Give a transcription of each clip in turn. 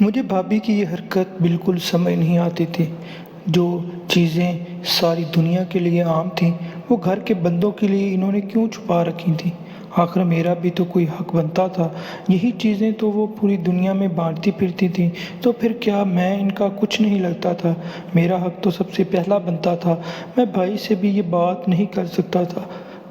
مجھے بھابھی کی یہ حرکت بالکل سمجھ نہیں آتی تھی۔ جو چیزیں ساری دنیا کے لیے عام تھیں وہ گھر کے بندوں کے لیے انہوں نے کیوں چھپا رکھی تھیں؟ آخر میرا بھی تو کوئی حق بنتا تھا۔ یہی چیزیں تو وہ پوری دنیا میں بانٹتی پھرتی تھیں، تو پھر کیا میں ان کا کچھ نہیں لگتا تھا؟ میرا حق تو سب سے پہلا بنتا تھا۔ میں بھائی سے بھی یہ بات نہیں کر سکتا تھا۔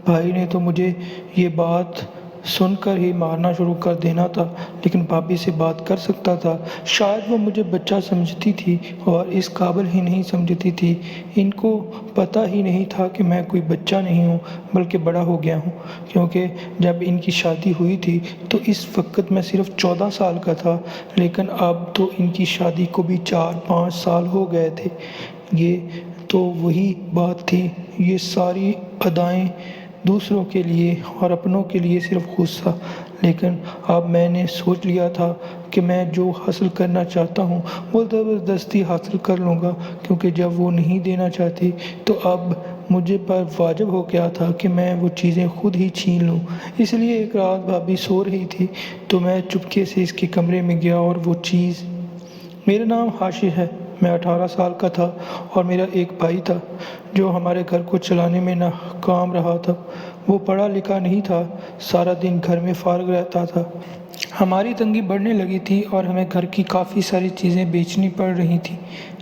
بھائی نے تو مجھے یہ بات سن کر ہی مارنا شروع کر دینا تھا، لیکن بھابھی سے بات کر سکتا تھا۔ شاید وہ مجھے بچہ سمجھتی تھی اور اس قابل ہی نہیں سمجھتی تھی۔ ان کو پتہ ہی نہیں تھا کہ میں کوئی بچہ نہیں ہوں بلکہ بڑا ہو گیا ہوں، کیونکہ جب ان کی شادی ہوئی تھی تو اس وقت میں صرف 14 سال کا تھا، لیکن اب تو ان کی شادی کو بھی 4-5 سال ہو گئے تھے۔ یہ تو وہی بات تھی، یہ ساری ادائیں دوسروں کے لیے اور اپنوں کے لیے صرف غصہ۔ لیکن اب میں نے سوچ لیا تھا کہ میں جو حاصل کرنا چاہتا ہوں وہ زبردستی حاصل کر لوں گا، کیونکہ جب وہ نہیں دینا چاہتی تو اب مجھے پر واجب ہو گیا تھا کہ میں وہ چیزیں خود ہی چھین لوں۔ اس لیے ایک رات بھابھی سو رہی تھی تو میں چپکے سے اس کے کمرے میں گیا اور وہ چیز... میرا نام حاشر ہے۔ میں 18 سال کا تھا اور میرا ایک بھائی تھا جو ہمارے گھر کو چلانے میں ناکام رہا تھا۔ وہ پڑھا لکھا نہیں تھا، سارا دن گھر میں فارغ رہتا تھا۔ ہماری تنگی بڑھنے لگی تھی اور ہمیں گھر کی کافی ساری چیزیں بیچنی پڑ رہی تھیں۔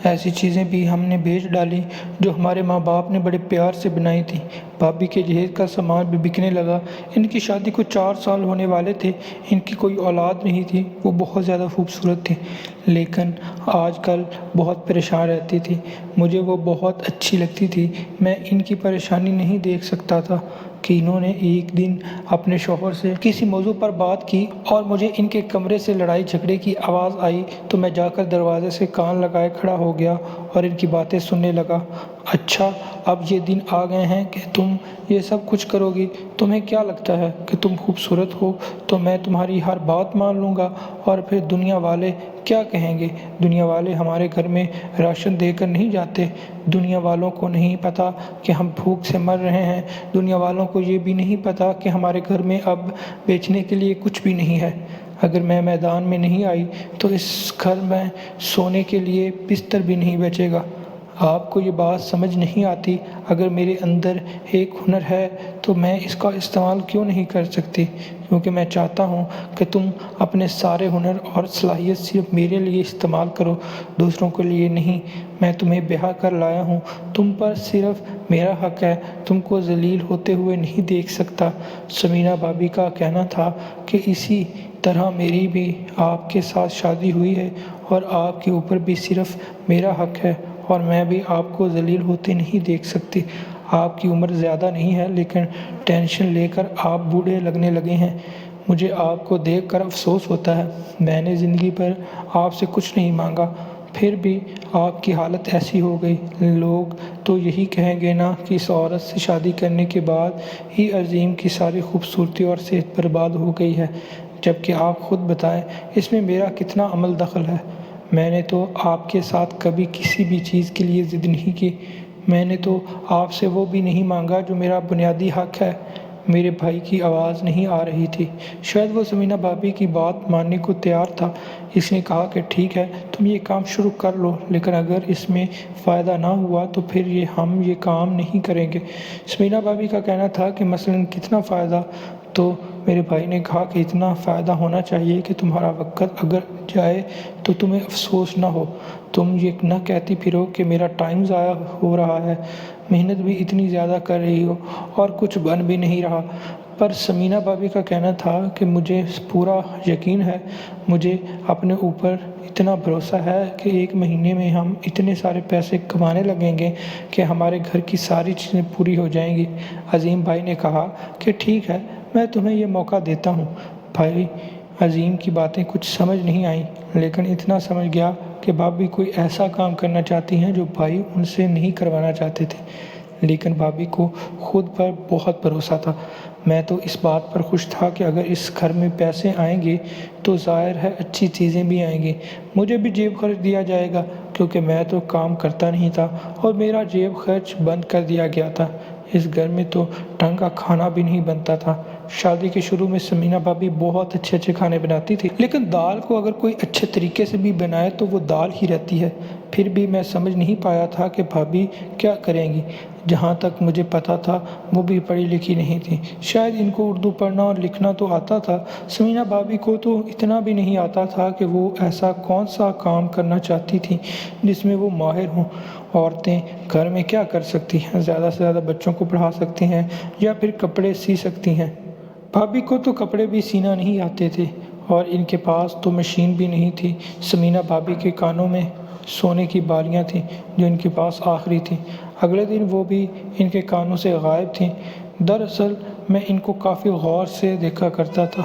ایسی چیزیں بھی ہم نے بیچ ڈالی جو ہمارے ماں باپ نے بڑے پیار سے بنائی تھیں۔ بھابھی کے جہیز کا سامان بھی بکنے لگا۔ ان کی شادی کو 4 سال ہونے والے تھے۔ ان کی کوئی اولاد نہیں تھی۔ وہ بہت زیادہ خوبصورت تھی، لیکن آج کل بہت پریشان رہتی تھی۔ مجھے وہ بہت اچھی لگتی تھی۔ میں ان کی پریشانی نہیں دیکھ سکتا تھا کہ انہوں نے ایک دن اپنے شوہر سے کسی موضوع پر بات کی اور مجھے ان کے کمرے سے لڑائی جھگڑے کی آواز آئی تو میں جا کر دروازے سے کان لگائے کھڑا ہو گیا اور ان کی باتیں سننے لگا۔ اچھا، اب یہ دن آ گئے ہیں کہ تم یہ سب کچھ کرو گی؟ تمہیں کیا لگتا ہے کہ تم خوبصورت ہو تو میں تمہاری ہر بات مان لوں گا اور پھر دنیا والے کیا کہیں گے؟ دنیا والے ہمارے گھر میں راشن دے کر نہیں جاتے۔ دنیا والوں کو نہیں پتہ کہ ہم بھوک سے مر رہے ہیں۔ دنیا والوں کو یہ بھی نہیں پتہ کہ ہمارے گھر میں اب بیچنے کے لیے کچھ بھی نہیں ہے۔ اگر میں میدان میں نہیں آئی تو اس گھر میں سونے کے لیے بستر بھی نہیں بچے گا۔ آپ کو یہ بات سمجھ نہیں آتی؟ اگر میرے اندر ایک ہنر ہے تو میں اس کا استعمال کیوں نہیں کر سکتی؟ کیونکہ میں چاہتا ہوں کہ تم اپنے سارے ہنر اور صلاحیت صرف میرے لیے استعمال کرو، دوسروں کے لیے نہیں۔ میں تمہیں بیاہ کر لایا ہوں، تم پر صرف میرا حق ہے، تم کو ذلیل ہوتے ہوئے نہیں دیکھ سکتا۔ سمینہ بھابھی کا کہنا تھا کہ اسی طرح میری بھی آپ کے ساتھ شادی ہوئی ہے اور آپ کے اوپر بھی صرف میرا حق ہے اور میں بھی آپ کو ذلیل ہوتے نہیں دیکھ سکتی۔ آپ کی عمر زیادہ نہیں ہے، لیکن ٹینشن لے کر آپ بوڑھے لگنے لگے ہیں۔ مجھے آپ کو دیکھ کر افسوس ہوتا ہے۔ میں نے زندگی پر آپ سے کچھ نہیں مانگا، پھر بھی آپ کی حالت ایسی ہو گئی۔ لوگ تو یہی کہیں گے نا کہ اس عورت سے شادی کرنے کے بعد ہی عظیم کی ساری خوبصورتی اور صحت برباد ہو گئی ہے، جبکہ آپ خود بتائیں اس میں میرا کتنا عمل دخل ہے؟ میں نے تو آپ کے ساتھ کبھی کسی بھی چیز کے لیے ضد نہیں کی۔ میں نے تو آپ سے وہ بھی نہیں مانگا جو میرا بنیادی حق ہے۔ میرے بھائی کی آواز نہیں آ رہی تھی۔ شاید وہ سمینہ بھابھی کی بات ماننے کو تیار تھا۔ اس نے کہا کہ ٹھیک ہے، تم یہ کام شروع کر لو، لیکن اگر اس میں فائدہ نہ ہوا تو پھر ہم یہ کام نہیں کریں گے۔ سمینہ بھابھی کا کہنا تھا کہ مثلاً کتنا فائدہ؟ تو میرے بھائی نے کہا کہ اتنا فائدہ ہونا چاہیے کہ تمہارا وقت اگر جائے تو تمہیں افسوس نہ ہو۔ تم یہ نہ کہتی پھرو کہ میرا ٹائم ضائع ہو رہا ہے، محنت بھی اتنی زیادہ کر رہی ہو اور کچھ بن بھی نہیں رہا۔ پر سمینہ بھابھی کا کہنا تھا کہ مجھے پورا یقین ہے، مجھے اپنے اوپر اتنا بھروسہ ہے کہ 1 مہینے میں ہم اتنے سارے پیسے کمانے لگیں گے کہ ہمارے گھر کی ساری چیزیں پوری ہو جائیں گی۔ عظیم بھائی نے کہا کہ ٹھیک ہے، میں تمہیں یہ موقع دیتا ہوں۔ بھائی عظیم کی باتیں کچھ سمجھ نہیں آئیں، لیکن اتنا سمجھ گیا کہ بھابھی کوئی ایسا کام کرنا چاہتی ہیں جو بھائی ان سے نہیں کروانا چاہتے تھے۔ لیکن بھابھی کو خود پر بہت بھروسہ تھا۔ میں تو اس بات پر خوش تھا کہ اگر اس گھر میں پیسے آئیں گے تو ظاہر ہے اچھی چیزیں بھی آئیں گی، مجھے بھی جیب خرچ دیا جائے گا، کیونکہ میں تو کام کرتا نہیں تھا اور میرا جیب خرچ بند کر دیا گیا تھا۔ اس گھر میں تو ڈھنگ کا کھانا بھی نہیں بنتا تھا۔ شادی کے شروع میں سمینہ بھابی بہت اچھے اچھے کھانے بناتی تھی، لیکن دال کو اگر کوئی اچھے طریقے سے بھی بنائے تو وہ دال ہی رہتی ہے۔ پھر بھی میں سمجھ نہیں پایا تھا کہ بھابی کیا کریں گی۔ جہاں تک مجھے پتا تھا وہ بھی پڑھی لکھی نہیں تھی، شاید ان کو اردو پڑھنا اور لکھنا تو آتا تھا، سمینہ بھابی کو تو اتنا بھی نہیں آتا تھا کہ وہ ایسا کون سا کام کرنا چاہتی تھی جس میں وہ ماہر ہوں۔ عورتیں گھر میں کیا کر سکتی ہیں؟ زیادہ سے زیادہ بچوں کو پڑھا سکتی ہیں یا پھر کپڑے سی سکتی ہیں۔ بھابی کو تو کپڑے بھی سینا نہیں آتے تھے اور ان کے پاس تو مشین بھی نہیں تھی۔ سمینہ بھابی کے کانوں میں سونے کی بالیاں تھیں جو ان کے پاس آخری تھیں۔ اگلے دن وہ بھی ان کے کانوں سے غائب تھیں۔ دراصل میں ان کو کافی غور سے دیکھا کرتا تھا،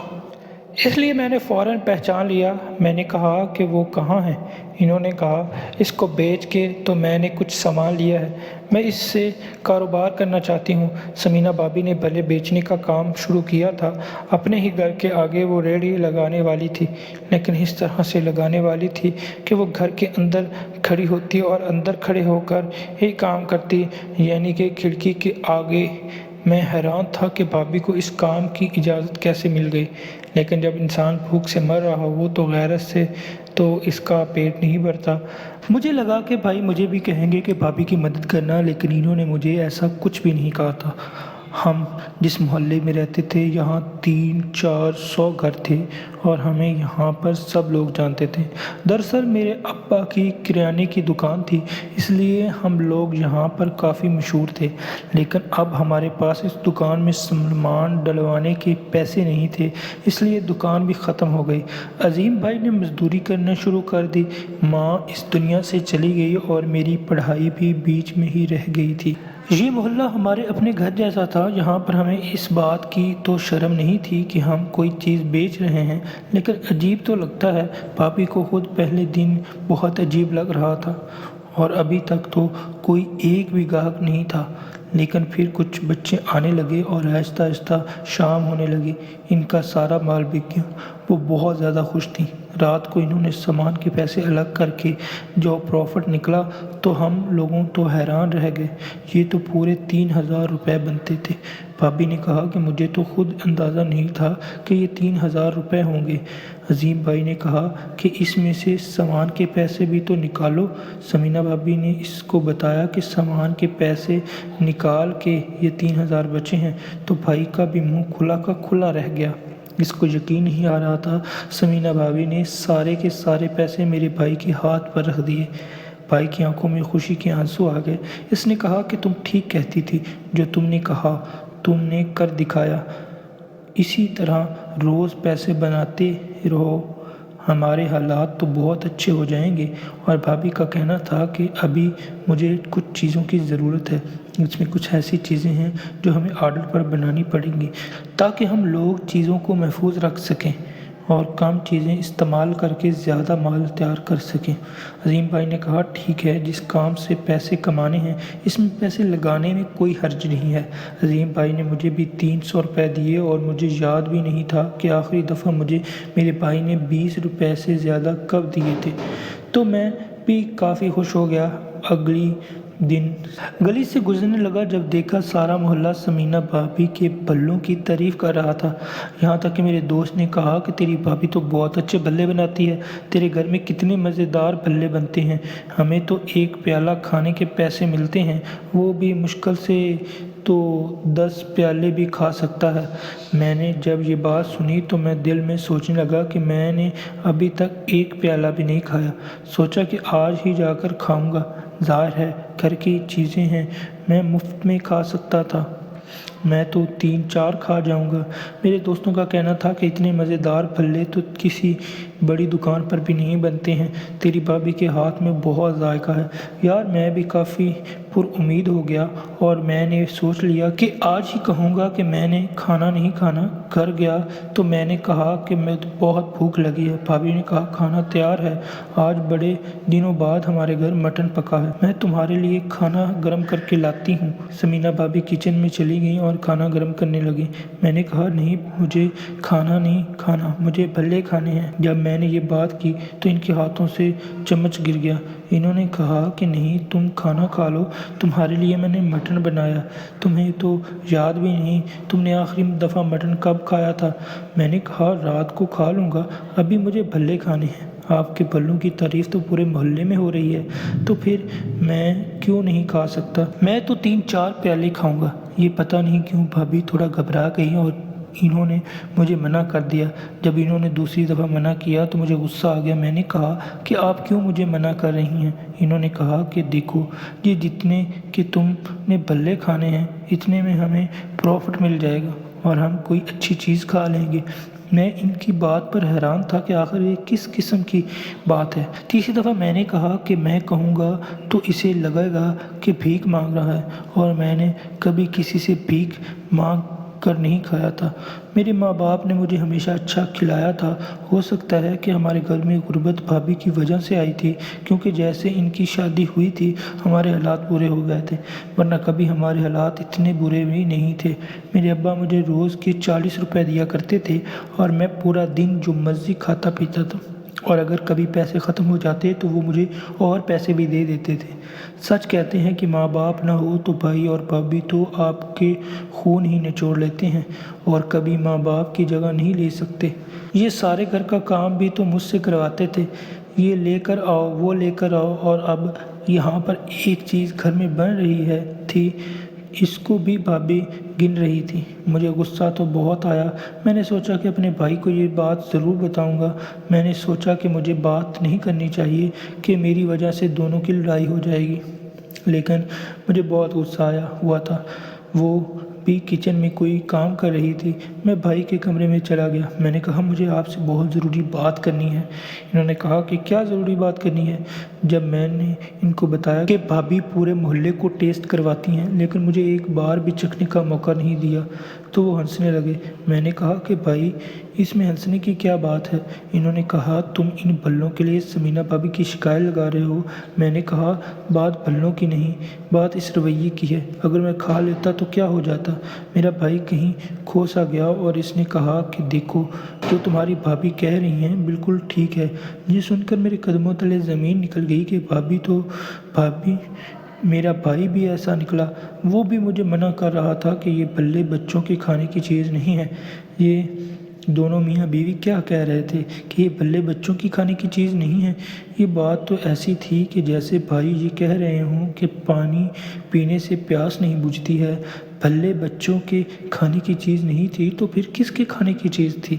اس لیے میں نے فوراً پہچان لیا۔ میں نے کہا کہ وہ کہاں ہیں؟ انہوں نے کہا اس کو بیچ کے تو میں نے کچھ سامان لیا ہے، میں اس سے کاروبار کرنا چاہتی ہوں۔ سمینہ بھابی نے بھلے بیچنے کا کام شروع کیا تھا، اپنے ہی گھر کے آگے وہ ریڑھی لگانے والی تھی، لیکن اس طرح سے لگانے والی تھی کہ وہ گھر کے اندر کھڑی ہوتی اور اندر کھڑے ہو کر ہی کام کرتی، یعنی کہ کھڑکی کے آگے۔ میں حیران تھا کہ بھابی کو اس کام کی اجازت کیسے مل گئی، لیکن جب انسان بھوک سے مر رہا ہو تو غیرت سے تو اس کا پیٹ نہیں بھرتا۔ مجھے لگا کہ بھائی مجھے بھی کہیں گے کہ بھابی کی مدد کرنا، لیکن انہوں نے مجھے ایسا کچھ بھی نہیں کہا تھا۔ ہم جس محلے میں رہتے تھے یہاں 300-400 گھر تھے اور ہمیں یہاں پر سب لوگ جانتے تھے۔ دراصل میرے ابا کی کریانے کی دکان تھی، اس لیے ہم لوگ یہاں پر کافی مشہور تھے، لیکن اب ہمارے پاس اس دکان میں سامان ڈلوانے کے پیسے نہیں تھے، اس لیے دکان بھی ختم ہو گئی۔ عظیم بھائی نے مزدوری کرنا شروع کر دی، ماں اس دنیا سے چلی گئی اور میری پڑھائی بھی بیچ میں ہی رہ گئی تھی۔ یہ محلہ ہمارے اپنے گھر جیسا تھا، یہاں پر ہمیں اس بات کی تو شرم نہیں تھی کہ ہم کوئی چیز بیچ رہے ہیں، لیکن عجیب تو لگتا ہے۔ بھابی کو خود پہلے دن بہت عجیب لگ رہا تھا اور ابھی تک تو کوئی ایک بھی گاہک نہیں تھا، لیکن پھر کچھ بچے آنے لگے اور آہستہ آہستہ شام ہونے لگی۔ ان کا سارا مال بک گیا، وہ بہت زیادہ خوش تھیں۔ رات کو انہوں نے سامان کے پیسے الگ کر کے جو پروفٹ نکلا تو ہم لوگوں تو حیران رہ گئے، یہ تو پورے 3000 روپے بنتے تھے۔ بھابی نے کہا کہ مجھے تو خود اندازہ نہیں تھا کہ یہ 3000 روپے ہوں گے۔ عظیم بھائی نے کہا کہ اس میں سے سامان کے پیسے بھی تو نکالو۔ سمینہ بھابی نے اس کو بتایا کہ سامان کے پیسے نکال کے یہ 3000 بچے ہیں، تو بھائی کا بھی منہ کھلا کا کھلا رہ گیا۔ اس کو یقین نہیں آ رہا تھا۔ سمینہ بھابی نے سارے کے سارے پیسے میرے بھائی کے ہاتھ پر رکھ دیے۔ بھائی کی آنکھوں میں خوشی کے آنسو آ گئے۔ اس نے کہا کہ تم ٹھیک کہتی تھی، جو تم نے کہا تم نے کر دکھایا، اسی طرح روز پیسے بناتے رہو، ہمارے حالات تو بہت اچھے ہو جائیں گے۔ اور بھابی کا کہنا تھا کہ ابھی مجھے کچھ چیزوں کی ضرورت ہے، اس میں کچھ ایسی چیزیں ہیں جو ہمیں آرڈر پر بنانی پڑیں گی تاکہ ہم لوگ چیزوں کو محفوظ رکھ سکیں اور کم چیزیں استعمال کر کے زیادہ مال تیار کر سکیں۔ عظیم بھائی نے کہا ٹھیک ہے، جس کام سے پیسے کمانے ہیں اس میں پیسے لگانے میں کوئی حرج نہیں ہے۔ عظیم بھائی نے مجھے بھی 300 روپے دیے اور مجھے یاد بھی نہیں تھا کہ آخری دفعہ مجھے میرے بھائی نے 20 روپے سے زیادہ کب دیے تھے، تو میں بھی کافی خوش ہو گیا۔ اگلی دن گلی سے گزرنے لگا جب دیکھا سارا محلہ سمینہ بھابی کے بھلوں کی تعریف کر رہا تھا، یہاں تک کہ میرے دوست نے کہا کہ تیری بھابی تو بہت اچھے بھلے بناتی ہے، تیرے گھر میں کتنے مزیدار بھلے بنتے ہیں، ہمیں تو ایک پیالہ کھانے کے پیسے ملتے ہیں، وہ بھی مشکل سے تو 10 پیالے بھی کھا سکتا ہے۔ میں نے جب یہ بات سنی تو میں دل میں سوچنے لگا کہ میں نے ابھی تک ایک پیالہ بھی نہیں کھایا، سوچا کہ آج ہی جا کر کھاؤں گا۔ ظاہر ہے گھر کی چیزیں ہیں، میں مفت میں کھا سکتا تھا، میں تو 3-4 کھا جاؤں گا۔ میرے دوستوں کا کہنا تھا کہ اتنے مزیدار پھلے تو کسی بڑی دکان پر بھی نہیں بنتے ہیں، تیری بھابی کے ہاتھ میں بہت ذائقہ ہے۔ یار میں بھی کافی پر امید ہو گیا اور میں نے سوچ لیا کہ آج ہی کہوں گا کہ میں نے کھانا نہیں کھانا۔ گھر گیا تو میں نے کہا کہ مجھے بہت بھوک لگی ہے۔ بھابی نے کہا کھانا تیار ہے، آج بڑے دنوں بعد ہمارے گھر مٹن پکا ہے، میں تمہارے لیے کھانا گرم کر کے لاتی ہوں۔ سمینہ بھابی کچن میں چلی گئیں اور اور کھانا گرم کرنے لگے۔ میں نے کہا نہیں، مجھے کھانا نہیں کھانا، مجھے بھلے کھانے ہیں۔ جب میں نے یہ بات کی تو ان کے ہاتھوں سے چمچ گر گیا۔ انہوں نے کہا کہ نہیں، تم کھانا کھا لو، تمہارے لیے میں نے مٹن بنایا، تمہیں تو یاد بھی نہیں تم نے آخری دفعہ مٹن کب کھایا تھا۔ میں نے کہا رات کو کھا لوں گا، ابھی مجھے بھلے کھانے ہیں۔ آپ کے بھلوں کی تعریف تو پورے محلے میں ہو رہی ہے، تو پھر میں کیوں نہیں کھا سکتا؟ میں تو 3-4 پیالے کھاؤں گا۔ یہ پتہ نہیں کیوں بھابھی تھوڑا گھبرا گئی اور انہوں نے مجھے منع کر دیا۔ جب انہوں نے دوسری دفعہ منع کیا تو مجھے غصہ آ گیا۔ میں نے کہا کہ آپ کیوں مجھے منع کر رہی ہیں؟ انہوں نے کہا کہ دیکھو، یہ جتنے کہ تم نے بھلے کھانے ہیں اتنے میں ہمیں پروفٹ مل جائے گا اور ہم کوئی اچھی چیز کھا لیں گے۔ میں ان کی بات پر حیران تھا کہ آخر یہ کس قسم کی بات ہے۔ تیسری دفعہ میں نے کہا کہ میں کہوں گا تو اسے لگے گا کہ بھیک مانگ رہا ہے، اور میں نے کبھی کسی سے بھیک مانگ کر نہیں کھایا تھا۔ میرے ماں باپ نے مجھے ہمیشہ اچھا کھلایا تھا۔ ہو سکتا ہے کہ ہمارے گھر میں غربت بھابھی کی وجہ سے آئی تھی، کیونکہ جیسے ان کی شادی ہوئی تھی ہمارے حالات برے ہو گئے تھے، ورنہ کبھی ہمارے حالات اتنے برے بھی نہیں تھے۔ میرے ابا مجھے روز کے 40 روپے دیا کرتے تھے اور میں پورا دن جو مرضی کھاتا پیتا تھا، اور اگر کبھی پیسے ختم ہو جاتے تو وہ مجھے اور پیسے بھی دے دیتے تھے۔ سچ کہتے ہیں کہ ماں باپ نہ ہو تو بھائی اور بھابھی تو آپ کے خون ہی نچوڑ لیتے ہیں اور کبھی ماں باپ کی جگہ نہیں لے سکتے۔ یہ سارے گھر کا کام بھی تو مجھ سے کرواتے تھے، یہ لے کر آؤ وہ لے کر آؤ، اور اب یہاں پر ایک چیز گھر میں بن رہی تھی، اس کو بھی بھابھی گن رہی تھی۔ مجھے غصہ تو بہت آیا۔ میں نے سوچا کہ اپنے بھائی کو یہ بات ضرور بتاؤں گا۔ میں نے سوچا کہ مجھے بات نہیں کرنی چاہیے کہ میری وجہ سے دونوں کی لڑائی ہو جائے گی، لیکن مجھے بہت غصہ آیا ہوا تھا۔ وہ بھی کچن میں کوئی کام کر رہی تھی۔ میں بھائی کے کمرے میں چلا گیا۔ میں نے کہا مجھے آپ سے بہت ضروری بات کرنی ہے۔ انہوں نے کہا کہ کیا ضروری بات کرنی ہے؟ جب میں نے ان کو بتایا کہ بھابھی پورے محلے کو ٹیسٹ کرواتی ہیں لیکن مجھے ایک بار بھی چکھنے کا موقع نہیں دیا تو وہ ہنسنے لگے۔ میں نے کہا کہ بھائی، اس میں ہنسنے کی کیا بات ہے؟ انہوں نے کہا تم ان بھلوں کے لیے سمینہ بھابھی کی شکایت لگا رہے ہو۔ میں نے کہا بات بھلوں کی نہیں، بات اس رویے کی ہے۔ اگر میں کھا لیتا تو کیا ہو جاتا؟ میرا بھائی کہیں کھو سا گیا اور اس نے کہا کہ دیکھو، جو تمہاری بھابھی کہہ رہی ہیں بالکل ٹھیک ہے۔ یہ سن کر میرے قدموں تلے زمین نکل گئی کہ بھابھی میرا بھائی بھی ایسا نکلا۔ وہ بھی مجھے منع کر رہا تھا کہ یہ بھلے بچوں کے کھانے کی چیز نہیں ہے۔ یہ دونوں میاں بیوی کیا کہہ رہے تھے کہ یہ بھلے بچوں کی کھانے کی چیز نہیں ہے؟ یہ بات تو ایسی تھی کہ جیسے بھائی یہ کہہ رہے ہوں کہ پانی پینے سے پیاس نہیں بجھتی ہے۔ بھلے بچوں کے کھانے کی چیز نہیں تھی تو پھر کس کے کھانے کی چیز تھی؟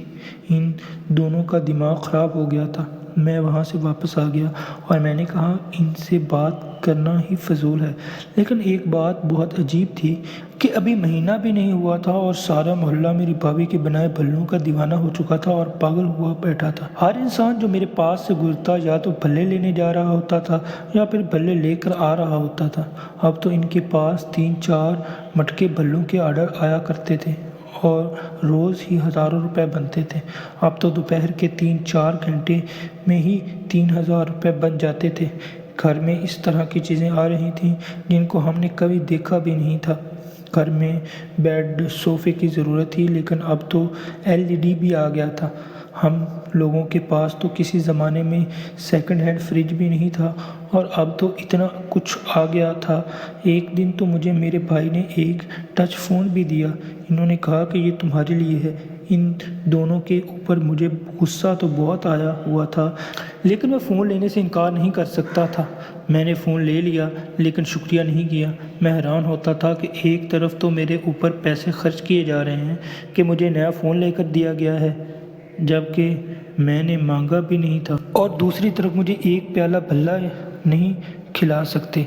ان دونوں کا دماغ خراب ہو گیا تھا۔ میں وہاں سے واپس آ گیا اور میں نے کہا ان سے بات کرنا ہی فضول ہے۔ لیکن ایک بات بہت عجیب تھی کہ ابھی مہینہ بھی نہیں ہوا تھا اور سارا محلہ میری بھابھی کے بنائے بھلوں کا دیوانہ ہو چکا تھا اور پاگل ہوا بیٹھا تھا۔ ہر انسان جو میرے پاس سے گزرتا یا تو بھلے لینے جا رہا ہوتا تھا یا پھر بھلے لے کر آ رہا ہوتا تھا۔ اب تو ان کے پاس 3-4 مٹکے بھلوں کے آرڈر آیا کرتے تھے اور روز ہی ہزاروں روپے بنتے تھے۔ اب تو دوپہر کے 3-4 گھنٹے میں ہی 3000 روپے بن جاتے تھے۔ گھر میں اس طرح کی چیزیں آ رہی تھیں جن کو ہم نے کبھی دیکھا بھی نہیں تھا۔ گھر میں بیڈ صوفے کی ضرورت تھی، لیکن اب تو LED بھی آ گیا تھا۔ ہم لوگوں کے پاس تو کسی زمانے میں سیکنڈ ہینڈ فریج بھی نہیں تھا اور اب تو اتنا کچھ آ گیا تھا۔ ایک دن تو مجھے میرے بھائی نے ایک ٹچ فون بھی دیا۔ انہوں نے کہا کہ یہ تمہارے لیے ہے۔ ان دونوں کے اوپر مجھے غصہ تو بہت آیا ہوا تھا، لیکن میں فون لینے سے انکار نہیں کر سکتا تھا۔ میں نے فون لے لیا لیکن شکریہ نہیں کیا۔ میں حیران ہوتا تھا کہ ایک طرف تو میرے اوپر پیسے خرچ کیے جا رہے ہیں کہ مجھے نیا فون لے کر دیا گیا ہے جبکہ میں نے مانگا بھی نہیں تھا، اور دوسری طرف مجھے ایک پیالہ بھلا نہیں کھلا سکتے۔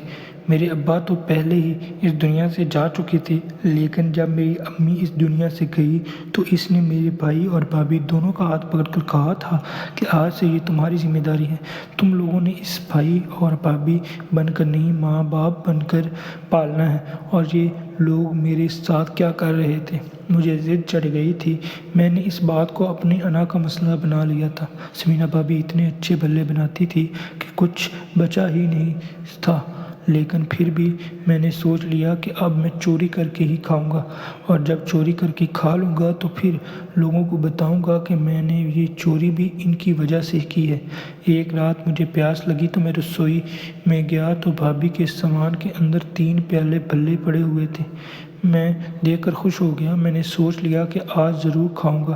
میرے ابا تو پہلے ہی اس دنیا سے جا چکے تھے، لیکن جب میری امی اس دنیا سے گئی تو اس نے میرے بھائی اور بھابھی دونوں کا ہاتھ پکڑ کر کہا تھا کہ آج سے یہ تمہاری ذمہ داری ہے۔ تم لوگوں نے اس بھائی اور بھابھی بن کر نہیں، ماں باپ بن کر پالنا ہے۔ اور یہ لوگ میرے ساتھ کیا کر رہے تھے؟ مجھے ضد چڑھ گئی تھی۔ میں نے اس بات کو اپنی انا کا مسئلہ بنا لیا تھا۔ سمینہ بھابھی اتنے اچھے بھلے بناتی تھی کہ کچھ بچا ہی نہیں تھا، لیکن پھر بھی میں نے سوچ لیا کہ اب میں چوری کر کے ہی کھاؤں گا، اور جب چوری کر کے کھا لوں گا تو پھر لوگوں کو بتاؤں گا کہ میں نے یہ چوری بھی ان کی وجہ سے کی ہے۔ ایک رات مجھے پیاس لگی تو میں رسوئی میں گیا تو بھابھی کے سامان کے اندر 3 پیالے بھلے پڑے ہوئے تھے۔ میں دیکھ کر خوش ہو گیا۔ میں نے سوچ لیا کہ آج ضرور کھاؤں گا۔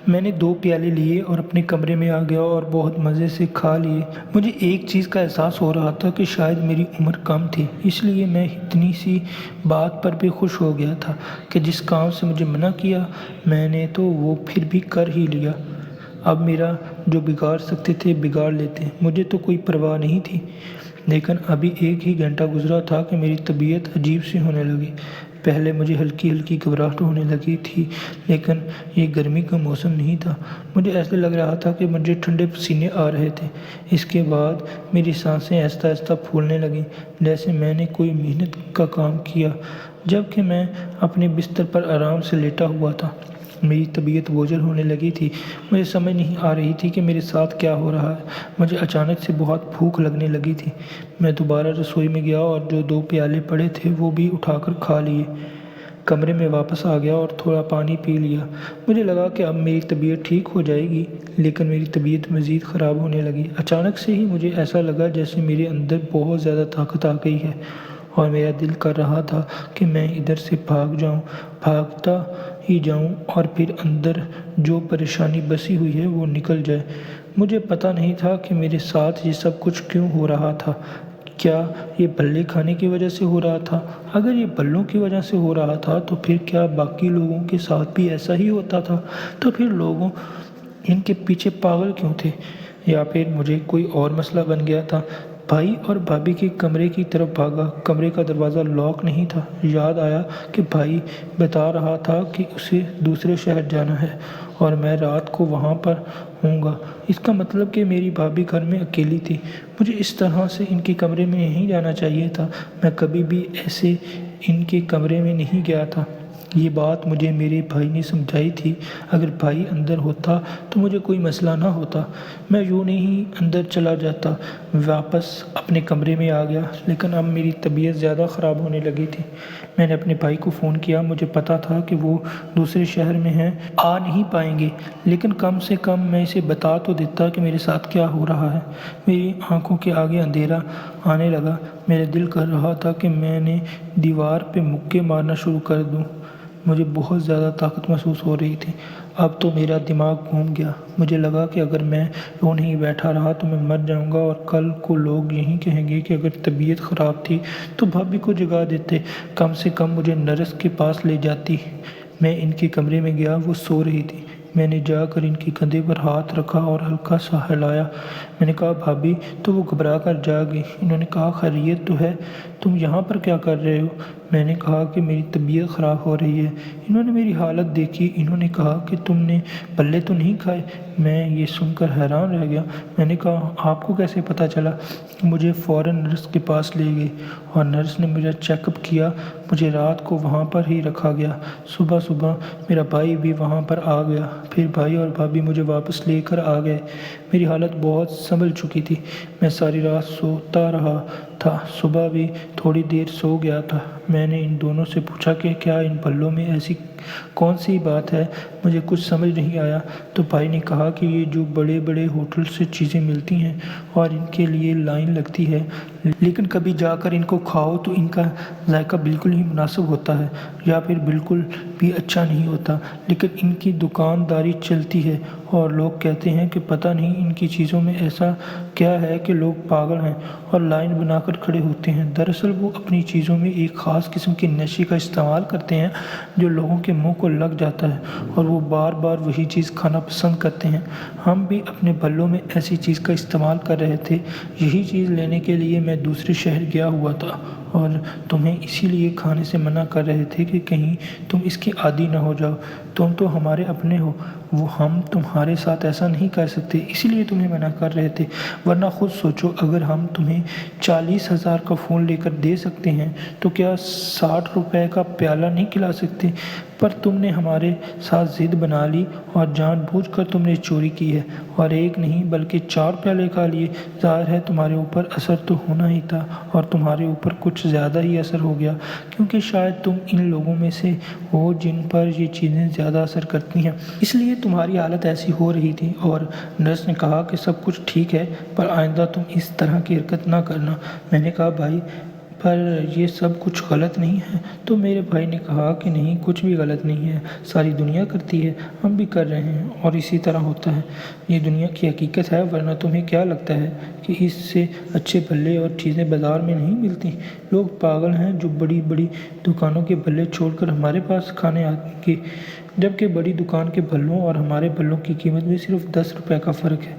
میں نے 2 پیالے لیے اور اپنے کمرے میں آ گیا اور بہت مزے سے کھا لیے۔ مجھے ایک چیز کا احساس ہو رہا تھا کہ شاید میری عمر کم تھی، اس لیے میں اتنی سی بات پر بھی خوش ہو گیا تھا کہ جس کام سے مجھے منع کیا میں نے تو وہ پھر بھی کر ہی لیا۔ اب میرا جو بگاڑ سکتے تھے بگاڑ لیتے، مجھے تو کوئی پرواہ نہیں تھی۔ لیکن ابھی 1 ہی گھنٹہ گزرا تھا کہ میری طبیعت عجیب سی ہونے لگی۔ پہلے مجھے ہلکی ہلکی گھبراہٹ ہونے لگی تھی، لیکن یہ گرمی کا موسم نہیں تھا۔ مجھے ایسے لگ رہا تھا کہ مجھے ٹھنڈے پسینے آ رہے تھے۔ اس کے بعد میری سانسیں آہستہ آہستہ پھولنے لگیں، جیسے میں نے کوئی محنت کا کام کیا، جبکہ میں اپنے بستر پر آرام سے لیٹا ہوا تھا۔ میری طبیعت بوجھل ہونے لگی تھی۔ مجھے سمجھ نہیں آ رہی تھی کہ میرے ساتھ کیا ہو رہا ہے۔ مجھے اچانک سے بہت بھوک لگنے لگی تھی۔ میں دوبارہ رسوئی میں گیا اور جو 2 پیالے پڑے تھے وہ بھی اٹھا کر کھا لیے۔ کمرے میں واپس آ گیا اور تھوڑا پانی پی لیا۔ مجھے لگا کہ اب میری طبیعت ٹھیک ہو جائے گی، لیکن میری طبیعت مزید خراب ہونے لگی۔ اچانک سے ہی مجھے ایسا لگا جیسے میرے اندر بہت زیادہ طاقت آ گئی ہے، اور میرا دل کر رہا تھا کہ میں ادھر سے بھاگ جاؤں، بھاگتا ہی جاؤں اور پھر اندر جو پریشانی بسی ہوئی ہے وہ نکل جائے۔ مجھے پتہ نہیں تھا کہ میرے ساتھ یہ سب کچھ کیوں ہو رہا تھا۔ کیا یہ بھلے کھانے کی وجہ سے ہو رہا تھا؟ اگر یہ بھلوں کی وجہ سے ہو رہا تھا تو پھر کیا باقی لوگوں کے ساتھ بھی ایسا ہی ہوتا تھا؟ تو پھر لوگوں ان کے پیچھے پاگل کیوں تھے؟ یا پھر مجھے کوئی اور مسئلہ بن گیا تھا؟ بھائی اور بھابھی کے کمرے کی طرف بھاگا۔ کمرے کا دروازہ لاک نہیں تھا۔ یاد آیا کہ بھائی بتا رہا تھا کہ اسے دوسرے شہر جانا ہے اور میں رات کو وہاں پر ہوں گا۔ اس کا مطلب کہ میری بھابھی گھر میں اکیلی تھی۔ مجھے اس طرح سے ان کے کمرے میں نہیں جانا چاہیے تھا۔ میں کبھی بھی ایسے ان کے کمرے میں نہیں گیا تھا۔ یہ بات مجھے میرے بھائی نے سمجھائی تھی۔ اگر بھائی اندر ہوتا تو مجھے کوئی مسئلہ نہ ہوتا، میں یوں نہیں اندر چلا جاتا۔ واپس اپنے کمرے میں آ گیا، لیکن اب میری طبیعت زیادہ خراب ہونے لگی تھی۔ میں نے اپنے بھائی کو فون کیا۔ مجھے پتا تھا کہ وہ دوسرے شہر میں ہیں، آ نہیں پائیں گے، لیکن کم سے کم میں اسے بتا تو دیتا کہ میرے ساتھ کیا ہو رہا ہے۔ میری آنکھوں کے آگے اندھیرا آنے لگا۔ میرا دل کر رہا تھا کہ میں نے دیوار پہ مکے مارنا شروع کر دوں۔ مجھے بہت زیادہ طاقت محسوس ہو رہی تھی۔ اب تو میرا دماغ گھوم گیا۔ مجھے لگا کہ اگر میں یوں نہیں بیٹھا رہا تو میں مر جاؤں گا، اور کل کو لوگ یہی کہیں گے کہ اگر طبیعت خراب تھی تو بھابھی کو جگا دیتے، کم سے کم مجھے نرس کے پاس لے جاتی۔ میں ان کے کمرے میں گیا، وہ سو رہی تھی۔ میں نے جا کر ان کے کندھے پر ہاتھ رکھا اور ہلکا سا ہلایا۔ میں نے کہا بھابھی، تو وہ گھبرا کر جاگ گئی۔ انہوں نے کہا خیریت تو ہے؟ تم یہاں پر کیا کر رہے ہو؟ میں نے کہا کہ میری طبیعت خراب ہو رہی ہے۔ انہوں نے میری حالت دیکھی۔ انہوں نے کہا کہ تم نے بھلے تو نہیں کھائے؟ میں یہ سن کر حیران رہ گیا۔ میں نے کہا آپ کو کیسے پتہ چلا؟ مجھے فوراً نرس کے پاس لے گئی اور نرس نے میرا چیک اپ کیا۔ مجھے رات کو وہاں پر ہی رکھا گیا۔ صبح میرا بھائی بھی وہاں پر آ گیا۔ پھر بھائی اور بھابھی مجھے واپس لے کر آ گئے۔ میری حالت بہت سنبھل چکی تھی۔ میں ساری رات سوتا رہا تھا، صبح بھی تھوڑی دیر سو گیا تھا۔ میں نے ان دونوں سے پوچھا کہ کیا ان بھلوں میں ایسی کون سی بات ہے؟ مجھے کچھ سمجھ نہیں آیا۔ تو بھائی نے کہا کہ یہ جو بڑے بڑے ہوٹل سے چیزیں ملتی ہیں اور ان کے لیے لائن لگتی ہے، لیکن کبھی جا کر ان کو کھاؤ تو ان کا ذائقہ بالکل ہی مناسب ہوتا ہے، یا پھر بالکل بھی اچھا نہیں ہوتا، لیکن ان کی دکانداری چلتی ہے اور لوگ کہتے ہیں کہ پتہ نہیں ان کی چیزوں میں ایسا کیا ہے کہ لوگ پاگل ہیں اور لائن بنا کر کھڑے ہوتے ہیں۔ دراصل وہ اپنی چیزوں میں ایک خاص قسم کی نشے کا استعمال کرتے ہیں جو لوگوں کے منہ کو لگ جاتا ہے، اور وہ بار بار وہی چیز کھانا پسند کرتے ہیں۔ ہم بھی اپنے بھلوں میں ایسی چیز کا استعمال کر رہے تھے۔ یہی چیز لینے کے لیے میں دوسرے شہر گیا ہوا تھا، اور تمہیں اسی لیے کھانے سے منع کر رہے تھے کہ کہیں تم اس کے عادی نہ ہو جاؤ۔ تم تو ہمارے اپنے ہو، وہ ہم تمہارے ساتھ ایسا نہیں کر سکتے، اسی لیے تمہیں منع کر رہے تھے۔ ورنہ خود سوچو، اگر ہم تمہیں 40,000 کا فون لے کر دے سکتے ہیں تو کیا 60 روپے کا پیالہ نہیں کھلا سکتے؟ پر تم نے ہمارے ساتھ ضد بنا لی اور جان بوجھ کر تم نے چوری کی ہے، اور ایک نہیں بلکہ 4 پیالے کھا لیے۔ ظاہر ہے تمہارے اوپر اثر تو ہونا ہی تھا، اور تمہارے اوپر کچھ زیادہ ہی اثر ہو گیا، کیونکہ شاید تم ان لوگوں میں سے ہو جن پر یہ چیزیں زیادہ اثر کرتی ہیں، اس لیے تمہاری حالت ایسی ہو رہی تھی۔ اور نرس نے کہا کہ سب کچھ ٹھیک ہے، پر آئندہ تم اس طرح کی حرکت نہ کرنا۔ میں نے کہا بھائی پر یہ سب کچھ غلط نہیں ہے؟ تو میرے بھائی نے کہا کہ نہیں، کچھ بھی غلط نہیں ہے، ساری دنیا کرتی ہے، ہم بھی کر رہے ہیں، اور اسی طرح ہوتا ہے، یہ دنیا کی حقیقت ہے۔ ورنہ تمہیں کیا لگتا ہے کہ اس سے اچھے بھلے اور چیزیں بازار میں نہیں ملتی؟ لوگ پاگل ہیں جو بڑی بڑی دکانوں کے بھلے چھوڑ کر ہمارے پاس کھانے آئیں گے، جبکہ بڑی دکان کے بھلوں اور ہمارے بھلوں کی قیمت میں صرف 10 روپے کا فرق ہے۔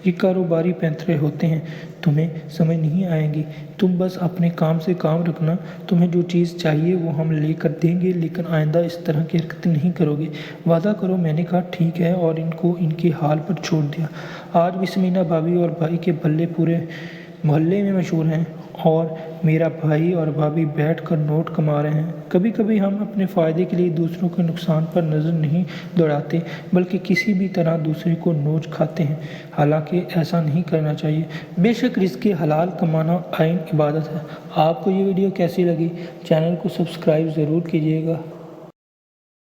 یہ کاروباری پینترے ہوتے ہیں، تمہیں سمجھ نہیں آئیں گی۔ تم بس اپنے کام سے کام رکھنا، تمہیں جو چیز چاہیے وہ ہم لے کر دیں گے، لیکن آئندہ اس طرح کی حرکتیں نہیں کرو گے، وعدہ کرو۔ میں نے کہا ٹھیک ہے، اور ان کو ان کے حال پر چھوڑ دیا۔ آج بھی سمینا بھابھی اور بھائی کے بھلے پورے محلے میں مشہور ہیں، اور میرا بھائی اور بھابھی بیٹھ کر نوٹ کما رہے ہیں۔ کبھی کبھی ہم اپنے فائدے کے لیے دوسروں کے نقصان پر نظر نہیں دوڑاتے، بلکہ کسی بھی طرح دوسرے کو نوچ کھاتے ہیں، حالانکہ ایسا نہیں کرنا چاہیے۔ بے شک رزق حلال کمانا عین عبادت ہے۔ آپ کو یہ ویڈیو کیسی لگی؟ چینل کو سبسکرائب ضرور کیجیے گا۔